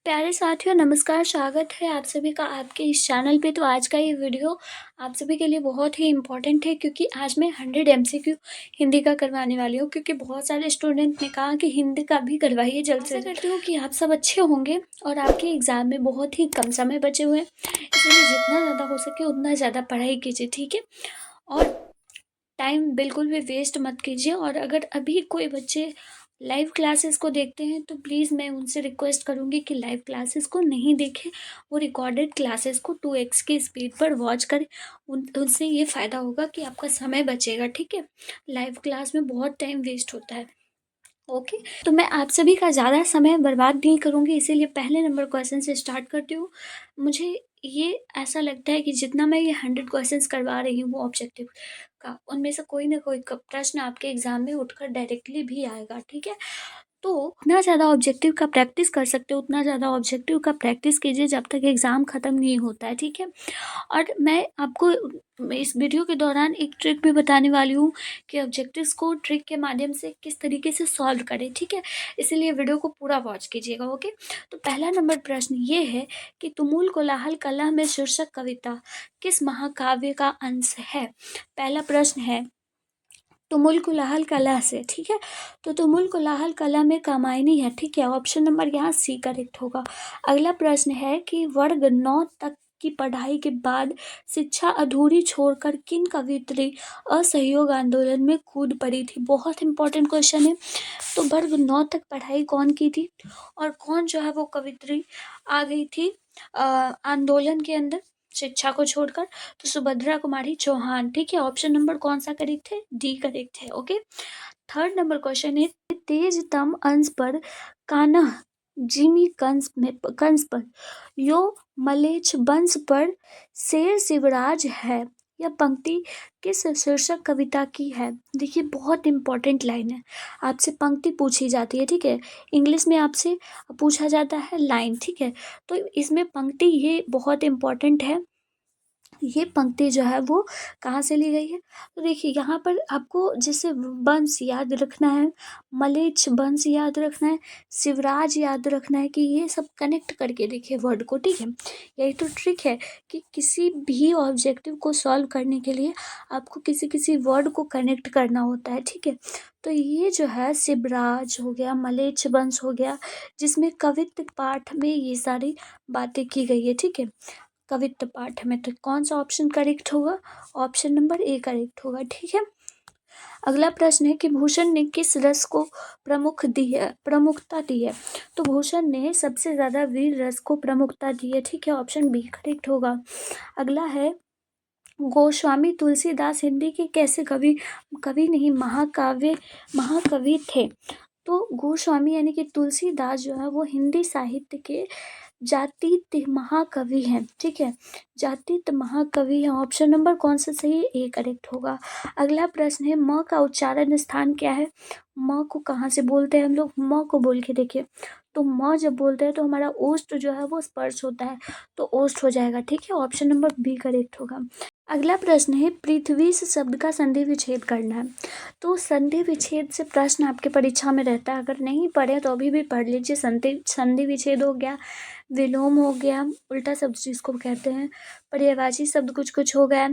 प्यारे साथियों नमस्कार, स्वागत है आप सभी का आपके इस चैनल पे। तो आज का ये वीडियो आप सभी के लिए बहुत ही इम्पोर्टेंट है क्योंकि आज मैं 100 एमसीक्यू हिंदी का करवाने वाली हूँ क्योंकि बहुत सारे स्टूडेंट ने कहा कि हिंदी का भी करवाइए जल्द से जल्द। आशा करती हूँ कि आप सब अच्छे होंगे और आपके एग्ज़ाम में बहुत ही कम समय बचे हुए हैं, इसलिए जितना ज़्यादा हो सके उतना ज़्यादा पढ़ाई कीजिए, ठीक है। और टाइम बिल्कुल भी वेस्ट मत कीजिए। और अगर अभी कोई बच्चे लाइव क्लासेस को देखते हैं तो प्लीज़ मैं उनसे रिक्वेस्ट करूँगी कि लाइव क्लासेस को नहीं देखें, वो रिकॉर्डेड क्लासेस को 2x की स्पीड पर वॉच करें। उनसे ये फ़ायदा होगा कि आपका समय बचेगा, ठीक है। लाइव क्लास में बहुत टाइम वेस्ट होता है। ओके, तो मैं आप सभी का ज़्यादा समय बर्बाद नहीं करूँगी, इसीलिए पहले नंबर क्वेश्चन से स्टार्ट करती हूँ। मुझे ये ऐसा लगता है कि जितना मैं ये 100 क्वेश्चंस करवा रही हूँ ऑब्जेक्टिव का, उनमें से कोई ना कोई प्रश्न आपके एग्जाम में उठकर डायरेक्टली भी आएगा, ठीक है। तो उतना ज़्यादा ऑब्जेक्टिव का प्रैक्टिस कर सकते हो, उतना ज़्यादा ऑब्जेक्टिव का प्रैक्टिस कीजिए जब तक एग्ज़ाम ख़त्म नहीं होता है, ठीक है। और मैं आपको इस वीडियो के दौरान एक ट्रिक भी बताने वाली हूँ कि ऑब्जेक्टिव्स को ट्रिक के माध्यम से किस तरीके से सॉल्व करें, ठीक है। इसीलिए वीडियो को पूरा वॉच कीजिएगा, ओके। तो पहला नंबर प्रश्न ये है कि तुमुल कोलाहल कलह में शीर्षक कविता किस महाकाव्य का अंश है। पहला प्रश्न है तुमुल कोलाहल कला से, ठीक है। तो तुमुल कोलाहल कला में कामायनी है, ठीक है। ऑप्शन नंबर यहाँ सी करेक्ट होगा। अगला प्रश्न है कि वर्ग 9 तक की पढ़ाई के बाद शिक्षा अधूरी छोड़कर किन कवियत्री असहयोग आंदोलन में कूद पड़ी थी। बहुत इंपॉर्टेंट क्वेश्चन है। तो वर्ग 9 तक पढ़ाई कौन की थी और कौन जो है वो कवियत्री आ गई थी आंदोलन के अंदर शिक्षा को छोड़कर। तो सुभद्रा कुमारी चौहान, ठीक है। ऑप्शन नंबर कौन सा करेक्ट है, डी करेक्ट है, ओके। थर्ड नंबर क्वेश्चन है तेजतम अंश पर कान्ह जिमी कंस पर यो मलेच्छ वंश पर शेर शिवराज है। यह पंक्ति किस शीर्षक कविता की है। देखिए बहुत इंपॉर्टेंट लाइन है, आपसे पंक्ति पूछी जाती है, ठीक है। इंग्लिश में आपसे पूछा जाता है लाइन, ठीक है। तो इसमें पंक्ति ये बहुत इंपॉर्टेंट है। ये पंक्ति जो है वो कहाँ से ली गई है। तो देखिए यहाँ पर आपको जैसे वंश याद रखना है, मलेच्छ वंश याद रखना है, शिवराज याद रखना है कि ये सब कनेक्ट करके देखिए वर्ड को, ठीक है। यही तो ट्रिक है कि किसी भी ऑब्जेक्टिव को सॉल्व करने के लिए आपको किसी किसी वर्ड को कनेक्ट करना होता है, ठीक है। तो ये जो है शिवराज हो गया, मलेच्छ वंश हो गया, जिसमें कवित्त पाठ में ये सारी बातें की गई है, ठीक है। कवित्त पाठ में तो कौन सा ऑप्शन करेक्ट होगा, ऑप्शन नंबर ए करेक्ट होगा, ठीक है। अगला प्रश्न है कि भूषण ने किस रस को प्रमुखता दी है। तो भूषण ने सबसे ज्यादा वीर रस को प्रमुखता दी है, ठीक है। ऑप्शन बी करेक्ट होगा। अगला है गोस्वामी तुलसीदास हिंदी के कैसे कवि कवि नहीं महाकवि थे। तो गोस्वामी यानी कि तुलसीदास जो है वो हिंदी साहित्य के जातीय महाकवि हैं, ठीक है। जातीय महाकवि हैं। ऑप्शन नंबर कौन सा सही है, ए करेक्ट होगा। अगला प्रश्न है म का उच्चारण स्थान क्या है। म को कहाँ से बोलते हैं हम लोग, म को बोल के देखिए। तो म जब बोलते हैं तो हमारा ओष्ठ जो है वो स्पर्श होता है, तो ओष्ठ हो जाएगा, ठीक है। ऑप्शन नंबर बी करेक्ट होगा। अगला प्रश्न है पृथ्वी से शब्द का संधि विच्छेद करना है। तो संधि विच्छेद से प्रश्न आपके परीक्षा में रहता है, अगर नहीं पढ़े तो अभी भी पढ़ लीजिए। संधि विच्छेद हो गया, विलोम हो गया, उल्टा शब्द जिसको कहते हैं, पर्यायवाची शब्द कुछ कुछ हो गया,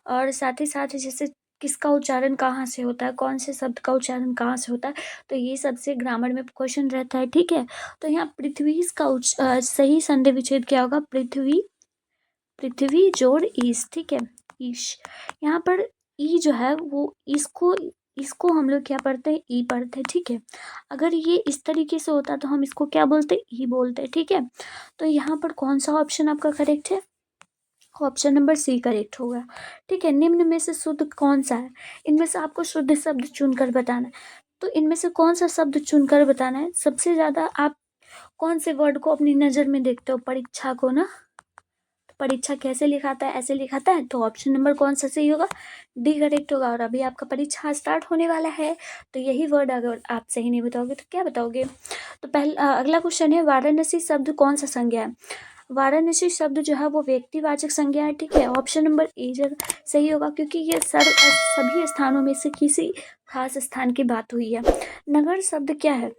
और साथ ही साथ जैसे किसका उच्चारण कहाँ से होता है, कौन से शब्द का उच्चारण कहाँ से होता है, तो ये सबसे ग्रामर में क्वेश्चन रहता है, ठीक है। तो यहाँ पृथ्वी का सही संधि विच्छेद क्या होगा, पृथ्वी जोड़ ईश, ठीक है, ईश। यहाँ पर ई जो है वो इसको हम लोग क्या पढ़ते हैं, ई पढ़ते हैं, ठीक है। अगर ये इस तरीके से होता तो हम इसको क्या बोलते, ई बोलते, ठीक है। तो यहाँ पर कौन सा ऑप्शन आपका करेक्ट है, ऑप्शन नंबर सी करेक्ट होगा, ठीक है। निम्न में से शुद्ध कौन सा है, इनमें से आपको शुद्ध शब्द चुनकर बताना है। तो इनमें से कौन सा शब्द चुनकर बताना है। सबसे ज्यादा आप कौन से वर्ड को अपनी नजर में देखते हो परीक्षा को ना, परीक्षा कैसे लिखाता है, ऐसे लिखाता है, तो ऑप्शन नंबर कौन सा सही होगा, डी करेक्ट होगा। और अभी आपका परीक्षा स्टार्ट होने वाला है, तो यही वर्ड अगर आप सही नहीं बताओगे तो क्या बताओगे। तो अगला क्वेश्चन है वाराणसी शब्द कौन सा संज्ञा है। वाराणसी शब्द जो है वो व्यक्तिवाचक संज्ञा है, ठीक है। ऑप्शन नंबर ए सही होगा क्योंकि ये सभी स्थानों में से किसी खास स्थान की बात हुई है। नगर शब्द क्या है,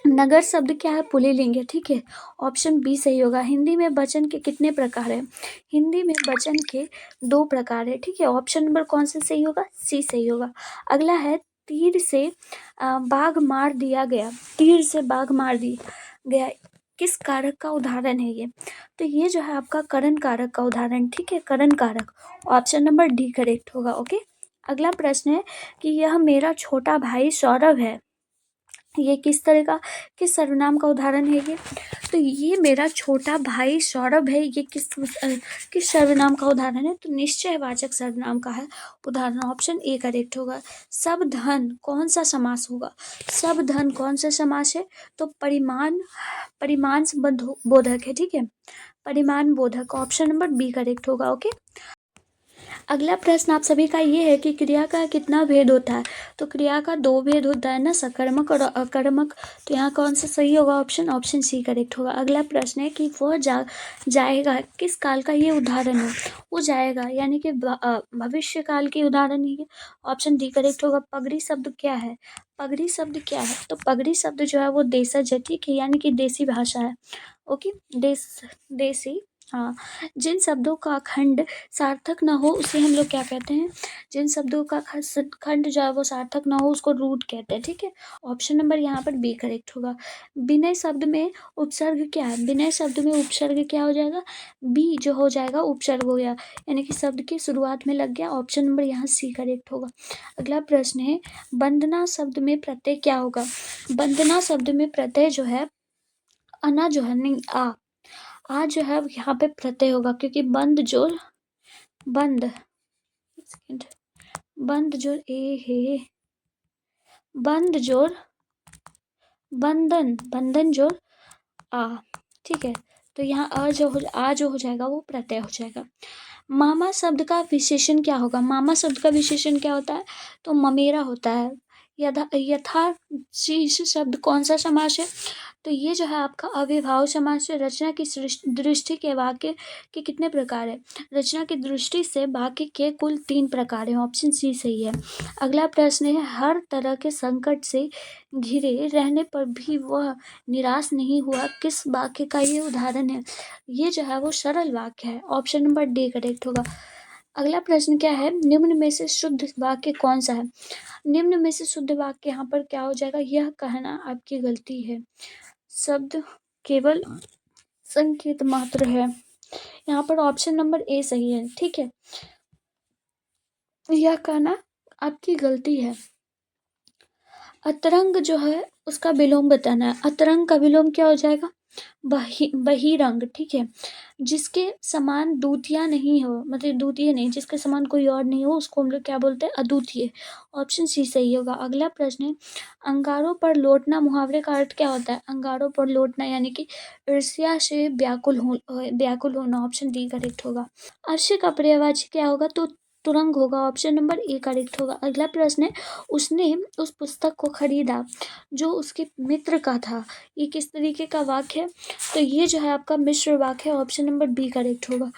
नगर शब्द क्या है? पुल्लिंग है, ठीक है। ऑप्शन बी सही होगा। हिंदी में वचन के कितने प्रकार है? हिंदी में वचन के 2 प्रकार है, ठीक है। ऑप्शन नंबर कौन सा सही होगा? सी सही होगा। अगला है तीर से बाघ मार दिया गया। तीर से बाघ मार दिया गया किस कारक का उदाहरण है ये? तो ये जो है आपका करण कारक का उदाहरण, ठीक है, करण कारक। ऑप्शन नंबर डी करेक्ट होगा। ओके। अगला प्रश्न है कि यह मेरा छोटा भाई सौरभ है, ये किस तरह का, किस सर्वनाम का उदाहरण है ये? तो ये मेरा छोटा भाई सौरभ है, ये किस सर्वनाम का उदाहरण है? तो निश्चयवाचक सर्वनाम का है उदाहरण। ऑप्शन ए करेक्ट होगा। सब धन कौन सा समास होगा? सब धन कौन सा समास है? तो परिमाण बोधक है, ठीक है, परिमाण बोधक। ऑप्शन नंबर बी करेक्ट होगा। ओके। अगला प्रश्न आप सभी का ये है कि क्रिया का कितना भेद होता है? तो क्रिया का 2 भेद होता है ना, सकर्मक और अकर्मक। तो यहाँ कौन सा सही होगा? ऑप्शन सी करेक्ट होगा। अगला प्रश्न है कि वह जाएगा किस काल का ये उदाहरण है? वो जाएगा यानी कि भविष्य काल की उदाहरण है ये। ऑप्शन डी करेक्ट होगा। पगड़ी शब्द क्या है? पगड़ी शब्द क्या है? तो पगड़ी शब्द जो है वो देशज है, ठीक है, यानी कि देसी भाषा है। ओके। देसी, हाँ। जिन शब्दों का खंड सार्थक ना हो उसे हम लोग क्या कहते हैं? जिन शब्दों का खंड जो है वो सार्थक ना हो उसको रूट कहते हैं, ठीक है। ऑप्शन नंबर यहाँ पर बी करेक्ट होगा। विनय शब्द में उपसर्ग क्या है? विनय शब्द में उपसर्ग क्या हो जाएगा? बी जो हो जाएगा उपसर्ग हो गया, यानी कि शब्द की शुरुआत में लग गया। ऑप्शन नंबर यहाँ सी करेक्ट होगा। अगला प्रश्न है वंदना शब्द में प्रत्यय क्या होगा? वंदना शब्द में प्रत्यय जो है अना जो है, नहीं, आ जो है यहाँ पे प्रत्यय होगा, क्योंकि बंद जोड़ बंद, एक सेकेंड, बंद जोड़ ए है, बंद जोड़ बंधन, बंधन जोड़ आ, ठीक है। तो यहाँ आ जो हो जाएगा वो प्रत्यय हो जाएगा। मामा शब्द का विशेषण क्या होगा? मामा शब्द का विशेषण क्या होता है? तो ममेरा होता है। यथा शीर्ष शब्द कौन सा समास है? तो ये जो है आपका अविभाव समास है। रचना की दृष्टि के वाक्य के कितने प्रकार है? रचना की दृष्टि से वाक्य के कुल 3 प्रकार हैं। ऑप्शन सी सही है। अगला प्रश्न है हर तरह के संकट से घिरे रहने पर भी वह निराश नहीं हुआ, किस वाक्य का ये उदाहरण है? ये जो है वो सरल वाक्य है। ऑप्शन नंबर डी करेक्ट होगा। अगला प्रश्न क्या है? निम्न में से शुद्ध वाक्य कौन सा है? निम्न में से शुद्ध वाक्य यहाँ पर क्या हो जाएगा? यह कहना आपकी गलती है, शब्द केवल संकेत मात्र है। यहाँ पर ऑप्शन नंबर ए सही है, ठीक है। यह कहना आपकी गलती है। अतरंग जो है उसका विलोम बताना है। अतरंग का विलोम क्या हो जाएगा? बहिरंग, ठीक है। जिसके समान द्वितीय नहीं हो, मतलब द्वितीय नहीं, जिसके समान कोई और नहीं हो उसको हम लोग क्या बोलते हैं? अद्वितीय। ऑप्शन सी सही होगा। अगला प्रश्न है अंगारों पर लौटना मुहावरे का अर्थ क्या होता है? अंगारों पर लौटना यानी कि ईर्ष्या से व्याकुल होना। ऑप्शन डी करेक्ट होगा। अर्श का पर्यायवाची क्या होगा? तो तुरंग होगा। ऑप्शन नंबर ए करेक्ट होगा। अगला प्रश्न है उसने उस पुस्तक को खरीदा जो उसके मित्र का था, ये किस तरीके का वाक्य है? तो ये जो है आपका मिश्र वाक्य है। ऑप्शन नंबर बी करेक्ट होगा।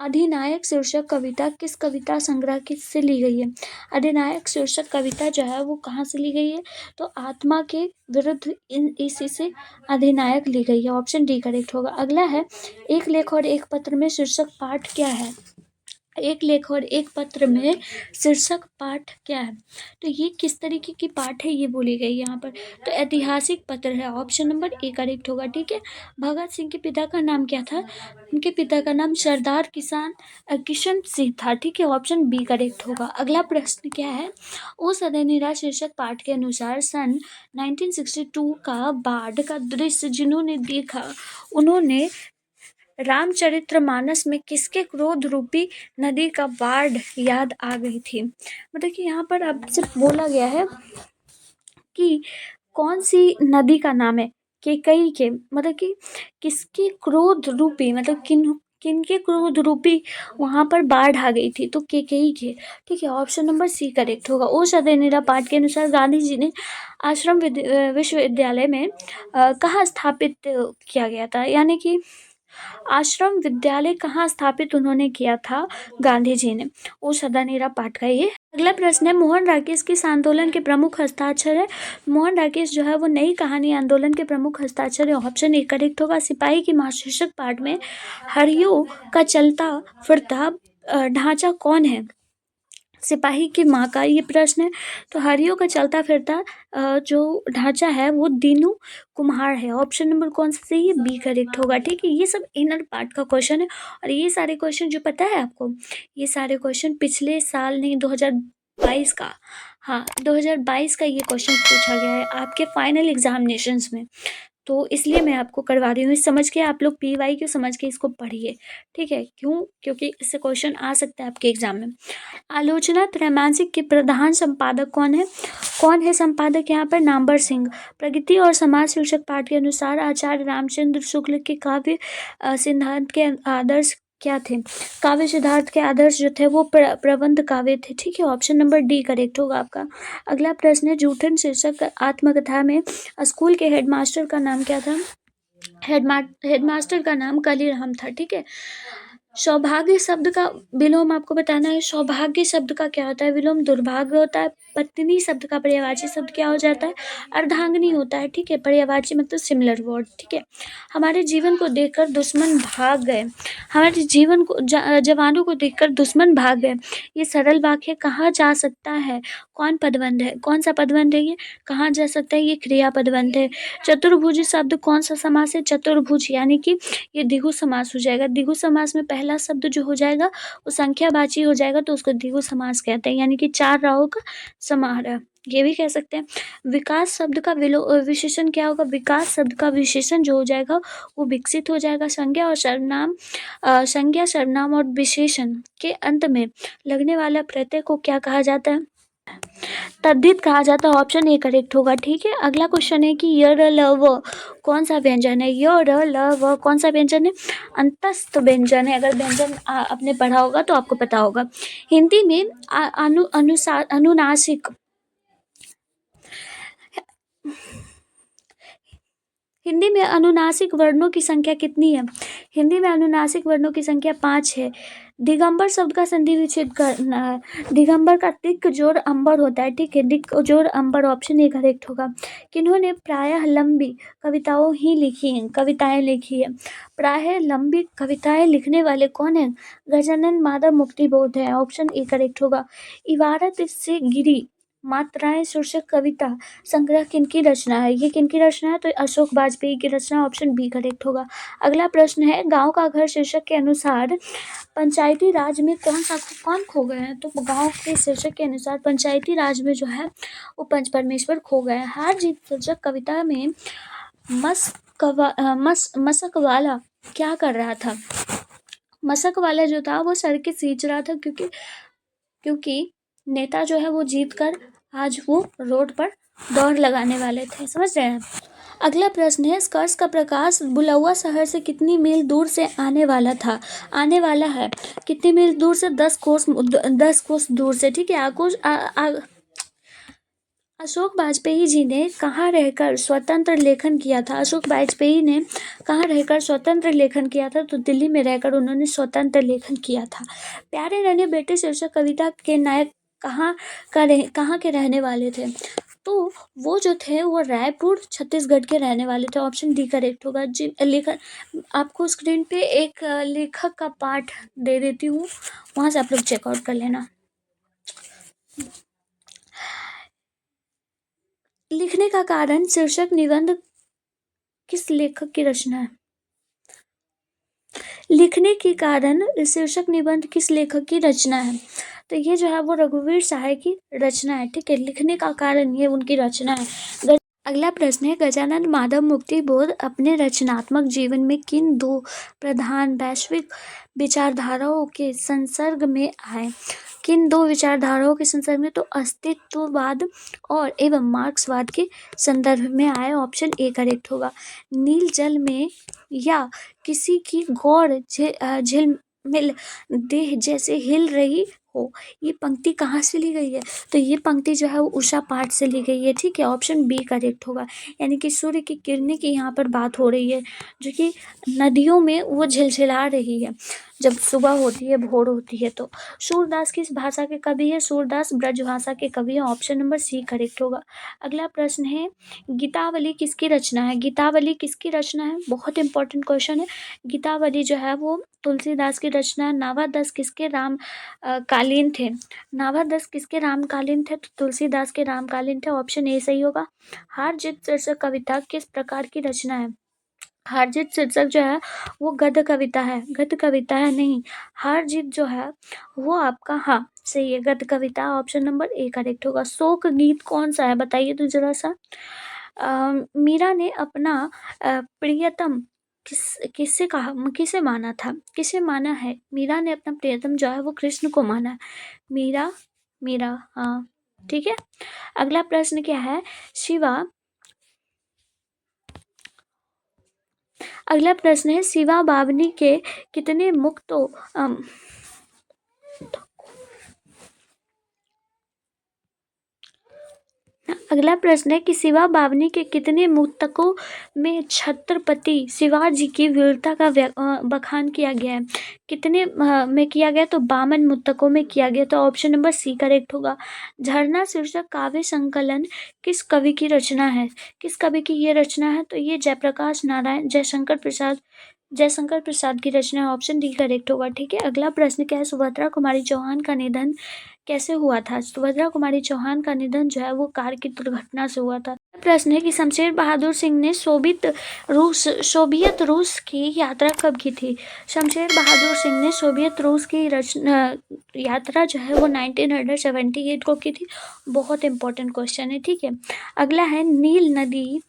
अधिनायक शीर्षक कविता किस कविता संग्रह से ली गई है? अधिनायक शीर्षक कविता जो है वो कहाँ से ली गई है? तो आत्मा के विरुद्ध इसी से अधिनायक ली गई है। ऑप्शन डी करेक्ट होगा। अगला है एक लेख और एक पत्र में शीर्षक पाठ क्या है? एक लेख और एक पत्र में शीर्षक पाठ क्या है? तो ये किस तरीके की पाठ है ये बोली गई यहाँ पर? तो ऐतिहासिक पत्र है। ऑप्शन नंबर ए करेक्ट होगा, ठीक है। भगत सिंह के पिता का नाम क्या था? उनके पिता का नाम सरदार किशन सिंह था, ठीक है। ऑप्शन बी करेक्ट होगा। अगला प्रश्न क्या है? ओ सदैनिरा शीर्षक पाठ के अनुसार सन 1962 का बाढ़ का दृश्य जिन्होंने देखा उन्होंने रामचरितमानस में किसके क्रोध रूपी नदी का बाढ़ याद आ गई थी? मतलब कि यहाँ पर आपसे बोला गया है कि कौन सी नदी का नाम है? केकई के, मतलब कि किसके क्रोध रूपी, मतलब किनके क्रोध रूपी वहां पर बाढ़ आ गई थी? तो केकई के, ठीक है। ऑप्शन नंबर सी करेक्ट होगा। ओ सदैनिरा पाठ के अनुसार गांधी जी ने आश्रम विश्वविद्यालय में कहाँ स्थापित किया गया था? यानी कि आश्रम विद्यालय कहाँ स्थापित उन्होंने किया था गांधी जी ने? वो सदानेरा पाठ का ये अगला प्रश्न है, मोहन राकेश किस आंदोलन के प्रमुख हस्ताक्षर है? मोहन राकेश जो है वो नई कहानी आंदोलन के प्रमुख हस्ताक्षर है। ऑप्शन ए करेक्ट होगा। सिपाही की मां शीर्षक पाठ में हरियो का चलता फिरता ढांचा कौन है? सिपाही की माँ का ये प्रश्न है। तो हरियो का चलता फिरता जो ढांचा है वो दीनू कुम्हार है। ऑप्शन नंबर कौन सा सही है? बी करेक्ट होगा। ठीक है, ये सब इनर पार्ट का क्वेश्चन है और ये सारे क्वेश्चन जो पता है आपको, ये सारे क्वेश्चन पिछले साल नहीं 2022 का, हाँ 2022 का ये क्वेश्चन पूछा गया है आपके फाइनल एग्जामिनेशंस में। तो इसलिए मैं आपको करवा रही हूँ। इस समझ के आप लोग PYQ समझ के इसको पढ़िए। ठीक है, क्यों? क्योंकि इससे क्वेश्चन आ सकता है आपके एग्जाम में। आलोचना त्रैमासिक के प्रधान संपादक कौन है? कौन है संपादक यहाँ पर? नामवर सिंह। प्रगति और समाज शीर्षक पाठ के अनुसार आचार्य रामचंद्र शुक्ल के काव्य सिद्धांत के आदर्श क्या थे? काव्य सिद्धांत के आदर्श जो थे वो प्रबंध काव्य थे। ठीक है, ऑप्शन नंबर डी करेक्ट होगा आपका। अगला प्रश्न है, जूठन शीर्षक आत्मकथा में स्कूल के हेडमास्टर का नाम क्या था? हेडमास्टर का नाम कालीराम था। ठीक है, सौभाग्य शब्द का विलोम आपको बताना है। सौभाग्य शब्द का क्या होता है विलोम? दुर्भाग्य होता है। पत्नी शब्द का पर्यायवाची शब्द क्या हो जाता है? अर्धांगिनी होता है। ठीक है, पर्यायवाची मतलब सिमिलर वर्ड। ठीक है, हमारे जीवन को देखकर दुश्मन भाग गए। हमारे जीवन को जवानों को देखकर दुश्मन भाग गए। ये सरल वाक्य कहाँ जा सकता है? कौन पदबंध है? कौन सा पदबंध है ये? कहाँ जा सकता है? ये क्रिया पदबंध है। चतुर्भुज शब्द कौन सा समास है? चतुर्भुज यानी कि ये द्विगु समास हो जाएगा। द्विगु समास में पहला शब्द जो हो जाएगा वो संख्यावाची हो जाएगा, तो उसको द्विगु समास कहते हैं, यानी कि चार राहों का समारोह ये भी कह सकते हैं। विकास शब्द का विशेषण क्या होगा? विकास शब्द का विशेषण जो हो जाएगा वो विकसित हो जाएगा। संज्ञा और सर्वनाम संज्ञा सर्वनाम और विशेषण के अंत में लगने वाला प्रत्यय को क्या कहा जाता है? तद्धित कहा जाता है। ऑप्शन ए करेक्ट होगा। ठीक है, अगला क्वेश्चन है कि य र ल व कौन सा व्यंजन है? य र ल व कौन सा व्यंजन है? अंतस्थ व्यंजन है। अगर व्यंजन आपने पढ़ा होगा तो आपको पता होगा। हिंदी में अनुनासिक हिंदी में अनुनासिक वर्णों की संख्या कितनी है? हिंदी में अनुनासिक वर्णों की संख्या 5 है। दिगंबर शब्द का संधि विच्छेद करना है। दिगंबर का दिक जोड़ अंबर होता है। ठीक है, दिक जोड़ अंबर, ऑप्शन ए करेक्ट होगा। किन्होंने प्रायः लंबी कविताएं लिखी है? प्रायः लंबी कविताएं लिखने वाले कौन है? गजानन माधव मुक्तिबोध है। ऑप्शन ए करेक्ट होगा। इबारत से गिरी मात्राएं शीर्षक कविता संग्रह किनकी रचना है? ये किनकी रचना है? तो अशोक वाजपेयी की रचना। ऑप्शन बी करेक्ट होगा। अगला प्रश्न है, गांव का घर शीर्षक के अनुसार पंचायती राज में कौन खो गए हैं? तो गांव के शीर्षक के अनुसार पंचायती राज में जो है वो पंच परमेश्वर खो गए हैं। हार जीत शीर्षक कविता में मशक वाला क्या कर रहा था? मशक वाला जो था वो सड़कें सींच रहा था, क्योंकि नेता जो है वो जीत कर आज वो रोड पर दौड़ लगाने वाले थे। समझ रहे हैं? अगला प्रश्न है, स्कर्स का प्रकाश बुलौआ शहर से कितनी मील दूर से आने वाला है? कितनी मील दूर से? 10 कोस दूर से। ठीक है, अशोक वाजपेयी जी ने कहाँ रहकर स्वतंत्र लेखन किया था? अशोक वाजपेयी ने कहाँ रहकर स्वतंत्र लेखन किया था? तो दिल्ली में रहकर उन्होंने स्वतंत्र लेखन किया था। प्यारे रहने बेटे शीर्षक कविता के नायक कहाँ के रहने वाले थे? तो वो जो थे वो रायपुर छत्तीसगढ़ के रहने वाले थे। ऑप्शन डी करेक्ट होगा। लेखन आपको स्क्रीन पे एक लेखक का पाठ दे देती हूँ, वहाँ से आप लोग चेकआउट कर लेना। लिखने का कारण शीर्षक निबंध किस लेखक की रचना है? लिखने के कारण शीर्षक निबंध किस लेखक की रचना है? तो ये जो है वो रघुवीर सहाय की रचना है। ठीक है, लिखने का कारण ये उनकी रचना है। अगला प्रश्न है, गजानन माधव मुक्तिबोध अपने रचनात्मक जीवन में किन दो प्रधान वैश्विक विचारधाराओं के संसर्ग में आए? किन दो विचारधाराओं के संसर्ग में? तो अस्तित्ववाद और एवं मार्क्सवाद के संदर्भ में आए। ऑप्शन ए करेक्ट होगा। नील जल में या किसी की गौर झिलमिल देह जैसे हिल रही हो, ये पंक्ति कहाँ से ली गई है? तो ये पंक्ति जो है वो उषा पाठ से ली गई है। ठीक है, ऑप्शन बी करेक्ट होगा। यानी कि सूर्य की किरणें की यहाँ पर बात हो रही है, जो कि नदियों में वो झिलझिला रही है। जब सुबह होती है, भोर होती है तो। सूरदास किस भाषा के कवि है? सूरदास ब्रजभाषा के कवि है। ऑप्शन नंबर सी करेक्ट होगा। अगला प्रश्न है, गीतावली किसकी रचना है? गीतावली किसकी रचना है? बहुत इंपॉर्टेंट क्वेश्चन है। गीतावली जो है वो तुलसीदास की रचना है। नावादस किसके कालीन थे? नावादस किसके रामकालीन थे? तो तुलसीदास के रामकालीन थे। ऑप्शन ए सही होगा। हार जीत शीर्षक कविता किस प्रकार की रचना है? हार जीत शीर्षक जो है वो गद्य कविता है। गद्य कविता है नहीं, हार जीत जो है वो आपका, हाँ सही है, गद्य कविता। ऑप्शन नंबर ए करेक्ट होगा। शोक गीत कौन सा है बताइए तो जरा सा। मीरा ने अपना प्रियतम किसे माना था? किसे माना है? मीरा ने अपना प्रियतम जो है वो कृष्ण को माना है। मीरा, मीरा, हाँ ठीक है। अगला प्रश्न क्या है? अगला प्रश्न है, शिवा बावनी के कितने मुक्तो अगला प्रश्न है कि शिवा बावनी के कितने मुक्तकों में छत्रपति शिवाजी की वीरता का बखान किया गया है? कितने में किया गया? तो 52 मुक्तकों में किया गया। तो ऑप्शन नंबर सी करेक्ट होगा। झरना शीर्षक काव्य संकलन किस कवि की रचना है? किस कवि की ये रचना है? तो ये जयप्रकाश नारायण जयशंकर प्रसाद की रचना है। ऑप्शन डी करेक्ट होगा। ठीक है। अगला प्रश्न क्या है? सुभद्रा कुमारी चौहान का निधन कैसे हुआ था? सुभद्रा कुमारी चौहान का निधन जो है वो कार की दुर्घटना से हुआ था। प्रश्न है कि शमशेर बहादुर सिंह ने सोवियत रूस की यात्रा कब की थी? शमशेर बहादुर सिंह ने सोवियत रूस की यात्रा जो है वो 1978 को की थी। बहुत इंपॉर्टेंट क्वेश्चन है। ठीक है। अगला है, नील नदी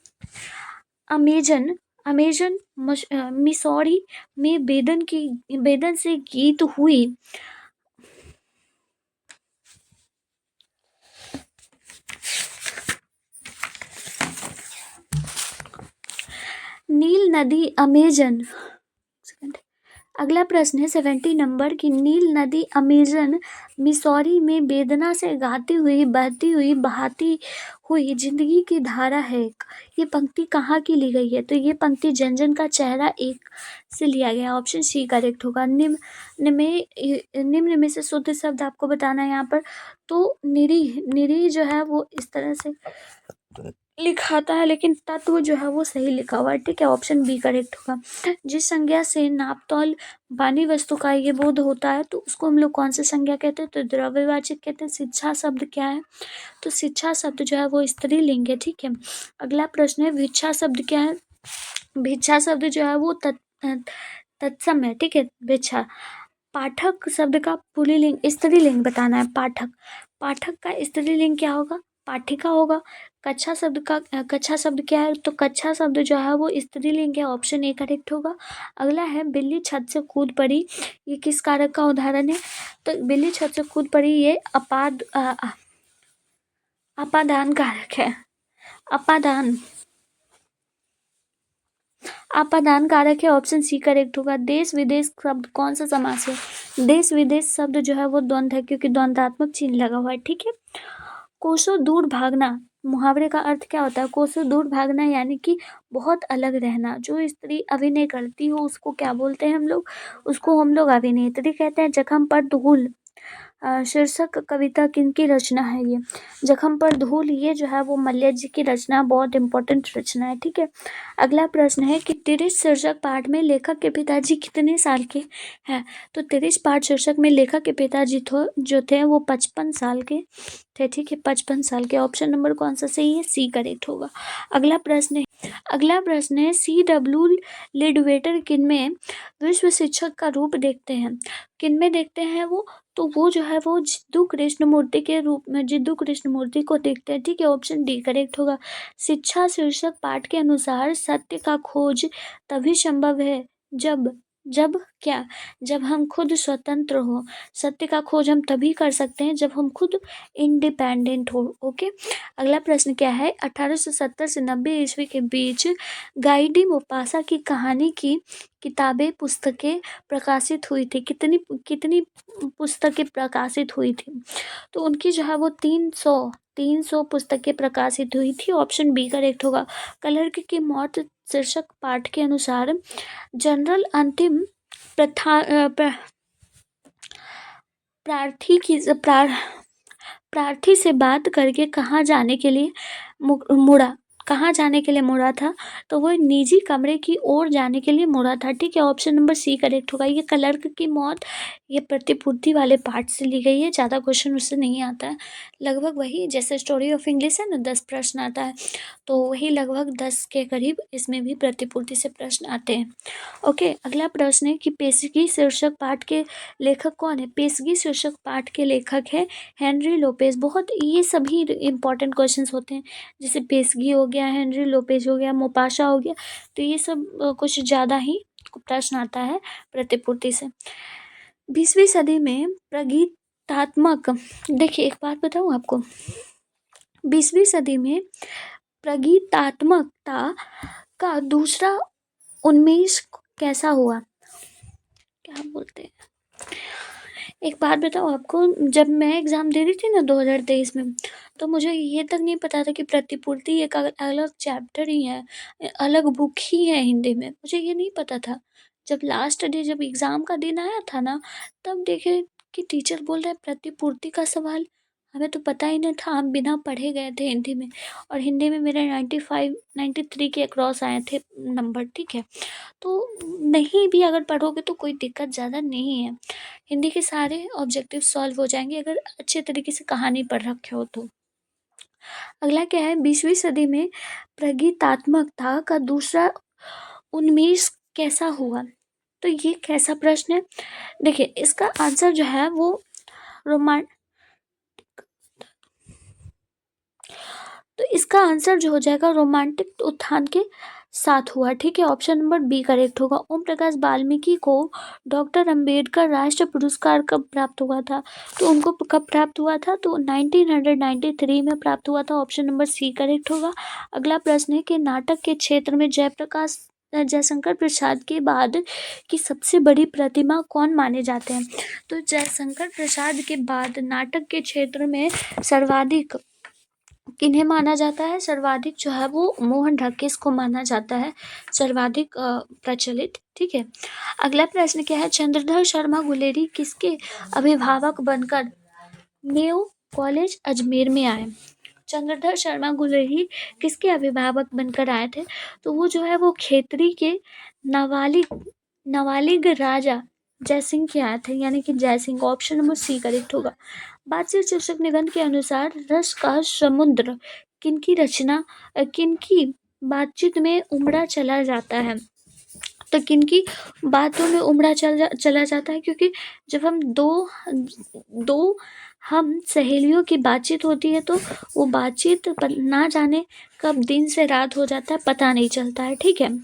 अमेजन मिसौरी में बेदन से गीत हुई। नील नदी अमेजन। अगला प्रश्न है 70 नंबर की, नील नदी अमेजन मिसौरी में वेदना से गाती हुई, बहती हुई, बहाती हुई जिंदगी की धारा है। ये पंक्ति कहाँ की ली गई है? तो ये पंक्ति जनजन का चेहरा एक से लिया गया। ऑप्शन सी करेक्ट होगा। निम्न में से शुद्ध शब्द आपको बताना है यहाँ पर। तो निरी जो है वो इस तरह से लिखाता है, लेकिन तत्व जो है वो सही लिखा हुआ है। ठीक है। ऑप्शन बी करेक्ट होगा। जिस संज्ञा से नापतोल वाणी वस्तु का ये बोध होता है तो उसको हम लोग कौन सी संज्ञा कहते हैं? तो द्रव्यवाचक कहते हैं। शिक्षा शब्द क्या है? तो शिक्षा शब्द जो है वो स्त्रीलिंग है। ठीक है। अगला प्रश्न है, भिक्षा शब्द क्या है? भिक्षा शब्द जो है वो तत्सम है। ठीक है। भिक्षा। पाठक शब्द का पुल्लिंग स्त्रीलिंग बताना है। पाठक का स्त्रीलिंग क्या होगा? पाठिका होगा। कक्षा शब्द क्या है? तो कक्षा शब्द जो है वो स्त्रीलिंग है। ऑप्शन ए करेक्ट होगा। अगला है, बिल्ली छत से कूद पड़ी, ये किस कारक का उदाहरण है? तो बिल्ली छत से कूद पड़ी ये अपादान कारक है। अपादान कारक है। ऑप्शन सी करेक्ट होगा। देश विदेश शब्द कौन सा समास है? देश विदेश शब्द जो है वो द्वंद्व है, क्योंकि द्वंद्वात्मक चिन्ह लगा हुआ है। ठीक है। कोसों दूर भागना, मुहावरे का अर्थ क्या होता है? कोसों दूर भागना यानी कि बहुत अलग रहना। जो स्त्री अभिनय करती हो उसको क्या बोलते हैं हम लोग? उसको हम लोग अभिनेत्री कहते हैं। जख्म पर धूल शीर्षक कविता किनकी रचना है? ये जख्म पर धूल, ये जो है वो मल्य जी की रचना, बहुत इंपॉर्टेंट रचना है। ठीक है। अगला प्रश्न है कि तिरिश शीर्षक पाठ में लेखक के पिताजी कितने साल के हैं? तो तिरिश पाठ शीर्षक में लेखक के पिताजी जो थे वो 55 साल के थे। ठीक है। 55 साल के। ऑप्शन नंबर कौन सा सही है? सी करेक्ट होगा। अगला प्रश्न है CW लिडवेटर किनमें विश्व शिक्षक का रूप देखते हैं? किनमें देखते हैं वो? तो वो जो है वो जिद्दू कृष्णमूर्ति के रूप में जिद्दू कृष्णमूर्ति को देखते हैं। ठीक है। ऑप्शन डी करेक्ट होगा। शिक्षा शीर्षक पाठ के अनुसार सत्य का खोज तभी संभव है जब हम खुद स्वतंत्र हो। सत्य का खोज हम तभी कर सकते हैं जब हम खुद इंडिपेंडेंट हो। ओके। अगला प्रश्न क्या है? 1870 से 90 ईस्वी के बीच गाइडी मोपासा की कहानी की किताबें पुस्तकें प्रकाशित हुई थी। कितनी पुस्तकें प्रकाशित हुई थी? तो उनकी जो है वो 300 पुस्तकें प्रकाशित हुई थी। ऑप्शन बी करेक्ट होगा। क्लर्क की मौत शीर्षक पाठ के अनुसार जनरल प्रथा प्रार्थी की प्रार्थी से बात करके कहाँ जाने के लिए मुड़ा था, तो वो निजी कमरे की ओर जाने के लिए मुड़ा था। ठीक है, ऑप्शन नंबर सी करेक्ट होगा। ये क्लर्क की मौत ये प्रतिपूर्ति वाले पार्ट से ली गई है, ज़्यादा क्वेश्चन उससे नहीं आता है। लगभग वही जैसे स्टोरी ऑफ इंग्लिश है ना 10 प्रश्न आता है, तो वही लगभग 10 के करीब इसमें भी प्रतिपूर्ति से प्रश्न आते हैं। ओके, अगला प्रश्न है कि पेशगी शीर्षक पाठ के लेखक कौन है। पेशगी शीर्षक पाठ के लेखक है हेनरी लोपेज। बहुत ये सभी इंपॉर्टेंट क्वेश्चंस होते हैं, जैसे पेशगी हो गया, हेनरी लोपेज हो गया, मोपाशा हो गया, तो ये सब कुछ ज़्यादा ही प्रश्न आता है प्रतिपूर्ति से। 20वीं सदी में प्रगीतात्मक, देखिए एक बात बताऊँ आपको, 20वीं सदी में प्रगीतात्मकता का दूसरा उन्मेष कैसा हुआ, क्या बोलते हैं, एक बात बताऊँ आपको, जब मैं एग्ज़ाम दे रही थी ना 2023 में, तो मुझे ये तक नहीं पता था कि प्रतिपूर्ति एक अलग चैप्टर ही है, अलग बुक ही है हिंदी में, मुझे ये नहीं पता था। जब लास्ट डे जब एग्ज़ाम का दिन आया था ना, तब देखे कि टीचर बोल रहे हैं प्रतिपूर्ति का सवाल, हमें तो पता ही नहीं था, हम बिना पढ़े गए थे हिंदी में, और हिंदी में मेरे 95 93 के अक्रॉस आए थे नंबर। ठीक है, तो नहीं भी अगर पढ़ोगे तो कोई दिक्कत ज़्यादा नहीं है, हिंदी के सारे ऑब्जेक्टिव सॉल्व हो जाएंगे अगर अच्छे तरीके से कहानी पढ़ रखे हो तो। अगला क्या है, 20वीं सदी में प्रगीतात्मकता का दूसरा उन्मेष कैसा हुआ, तो ये कैसा प्रश्न है। देखिए इसका आंसर जो है वो रोमान तो इसका आंसर जो हो जाएगा रोमांटिक उत्थान के साथ हुआ। ठीक है, ऑप्शन नंबर बी करेक्ट होगा। ओम प्रकाश वाल्मीकि को डॉक्टर अंबेडकर राष्ट्रीय पुरस्कार कब प्राप्त हुआ था, तो उनको कब प्राप्त हुआ था, तो 1993 में प्राप्त हुआ था। ऑप्शन नंबर सी करेक्ट होगा। अगला प्रश्न है कि नाटक के क्षेत्र में जयशंकर प्रसाद के बाद की सबसे बड़ी प्रतिमा कौन माने जाते हैं, तो जयशंकर प्रसाद के बाद नाटक के क्षेत्र में सर्वाधिक किन्हें माना जाता है, सर्वाधिक जो है वो मोहन ढकेस को माना जाता है सर्वाधिक प्रचलित। ठीक है, अगला प्रश्न क्या है, चंद्रधर शर्मा गुलेरी किसके अभिभावक बनकर मेयो कॉलेज अजमेर में आए। चंद्रधर शर्मा गुलेरी किसके अभिभावक बनकर आए थे, तो वो जो है वो खेतरी के नवालिग राजा जयसिंह के आए थे, यानी कि Jaisingh. Option number C correct होगा। बातचीत शीर्षक निबंध के अनुसार रस का समुद्र किनकी बातचीत में उमड़ा चला जाता है, तो किनकी बातों में उमड़ा चला जाता है, क्योंकि जब हम दो हम सहेलियों की बातचीत होती है तो वो बातचीत ना जाने कब दिन से रात हो जाता है पता नहीं चलता है। ठीक है,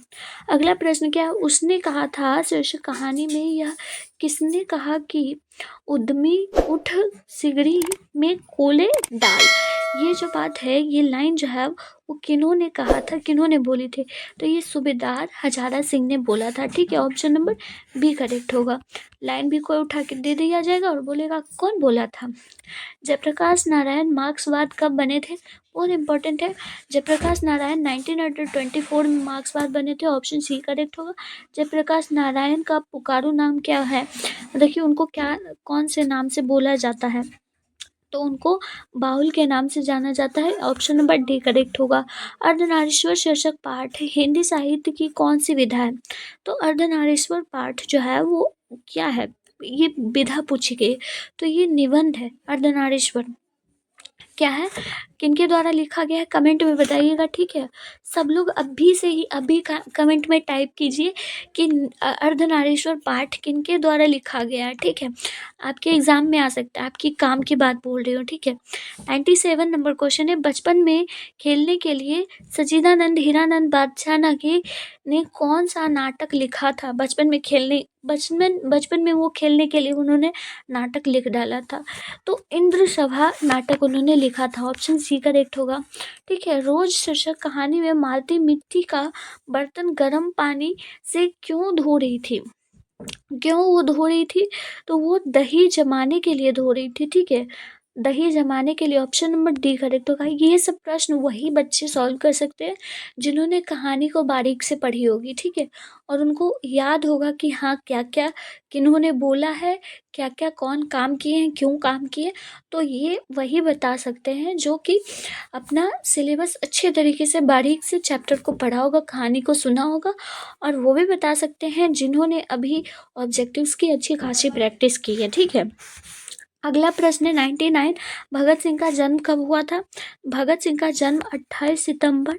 अगला प्रश्न क्या है, उसने कहा था शीर्षक कहानी में यह किसने कहा कि उद्यमी उठ सिगड़ी में कोले डाल, ये जो बात है, ये लाइन जो है वो किन्होंने कहा था, किन्होंने बोली थी, तो ये सूबेदार हजारा सिंह ने बोला था। ठीक है, ऑप्शन नंबर बी करेक्ट होगा। लाइन भी कोई उठा के दे दिया जाएगा और बोलेगा कौन बोला था। जयप्रकाश नारायण मार्क्सवाद कब बने थे, बहुत इंपॉर्टेंट है। जयप्रकाश नारायण 1924 में मार्क्सवाद बने थे। ऑप्शन सी करेक्ट होगा। जयप्रकाश नारायण का पुकारू नाम क्या है, देखिए उनको क्या कौन से नाम से बोला जाता है, तो उनको बाउल के नाम से जाना जाता है। ऑप्शन नंबर डी करेक्ट होगा। अर्धनारीश्वर शीर्षक पाठ हिंदी साहित्य की कौन सी विधा है, तो अर्धनारीश्वर पाठ जो है वो क्या है, ये विधा पूछी गई, तो ये निबंध है। अर्धनारीश्वर क्या है, किनके द्वारा लिखा गया है, कमेंट में बताइएगा। ठीक है, सब लोग अभी से ही अभी कमेंट में टाइप कीजिए कि अर्धनारीश्वर पाठ किनके द्वारा लिखा गया है। ठीक है, आपके एग्जाम में आ सकता है, आपकी काम की बात बोल रही हूँ। ठीक है, 97 नंबर क्वेश्चन है, बचपन में खेलने के लिए सच्चिदानंद हीरानंद बादशाह ने कौन सा नाटक लिखा था। बचपन में वो खेलने के लिए उन्होंने नाटक लिख डाला था, तो इंद्र सभा नाटक उन्होंने लिखा था। ऑप्शन सी करेक्ट होगा। ठीक है, रोज शीर्षक कहानी में मालती मिट्टी का बर्तन गर्म पानी से क्यों धो रही थी, क्यों वो धो रही थी, तो वो दही जमाने के लिए धो रही थी। ठीक है, दही जमाने के लिए ऑप्शन नंबर डी करेक्ट होगा। ये सब प्रश्न वही बच्चे सॉल्व कर सकते हैं जिन्होंने कहानी को बारीक से पढ़ी होगी, ठीक है, और उनको याद होगा कि हाँ क्या क्या किन्होंने बोला है, क्या क्या कौन काम किए हैं, क्यों काम किए। तो ये वही बता सकते हैं जो कि अपना सिलेबस अच्छे तरीके से बारीक से चैप्टर को पढ़ा होगा, कहानी को सुना होगा। और वो भी बता सकते हैं जिन्होंने अभी ऑब्जेक्टिव्स की अच्छी खासी प्रैक्टिस की है, ठीक है। अगला प्रश्न है 99, भगत सिंह का जन्म कब हुआ था? भगत सिंह का जन्म 28 सितंबर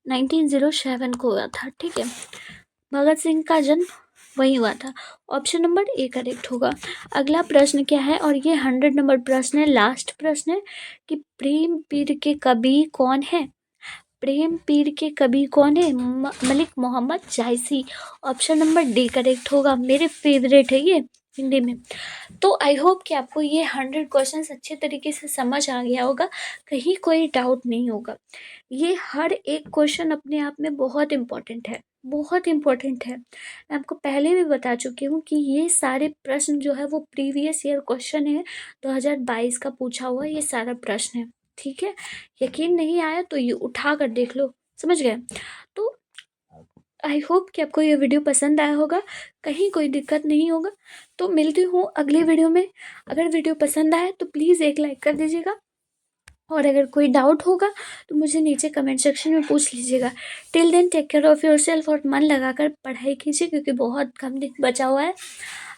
1907 को हुआ था, ठीक है। भगत सिंह का जन्म वही हुआ था। ऑप्शन नंबर ए करेक्ट होगा। अगला प्रश्न क्या है, और ये 100 नंबर प्रश्न है, लास्ट प्रश्न है कि प्रेम पीर के कवि कौन है? प्रेम पीर के कवि कौन है? मलिक मोहम्मद जायसी। ऑप्शन नंबर डी करेक्ट होगा। मेरे फेवरेट है ये हिंदी में। तो आई होप कि आपको ये 100 क्वेश्चंस अच्छे तरीके से समझ आ गया होगा, कहीं कोई डाउट नहीं होगा। ये हर एक क्वेश्चन अपने आप में बहुत इम्पोर्टेंट है, बहुत इम्पोर्टेंट है। मैं आपको पहले भी बता चुकी हूँ कि ये सारे प्रश्न जो है वो प्रीवियस ईयर क्वेश्चन है, 2022 का पूछा हुआ ये सारा प्रश्न है, ठीक है। यकीन नहीं आया तो ये उठा कर देख लो, समझ गए। तो आई होप कि आपको ये वीडियो पसंद आया होगा, कहीं कोई दिक्कत नहीं होगा। तो मिलती हूँ अगले वीडियो में। अगर वीडियो पसंद आए तो प्लीज़ एक लाइक कर दीजिएगा, और अगर कोई डाउट होगा तो मुझे नीचे कमेंट सेक्शन में पूछ लीजिएगा। Till then take care of yourself और मन लगाकर पढ़ाई कीजिए, क्योंकि बहुत कम दिन बचा हुआ है।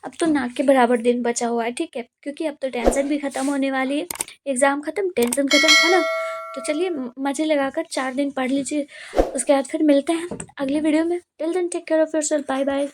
अब तो ना के बराबर दिन बचा हुआ है, ठीक है, क्योंकि अब तो टेंशन भी ख़त्म होने वाली है। एग्ज़ाम ख़त्म, टेंशन ख़त्म, है ना। तो चलिए मज़े लगाकर 4 दिन पढ़ लीजिए, उसके बाद फिर मिलते हैं अगली वीडियो में। Till then take care of yourself, bye bye.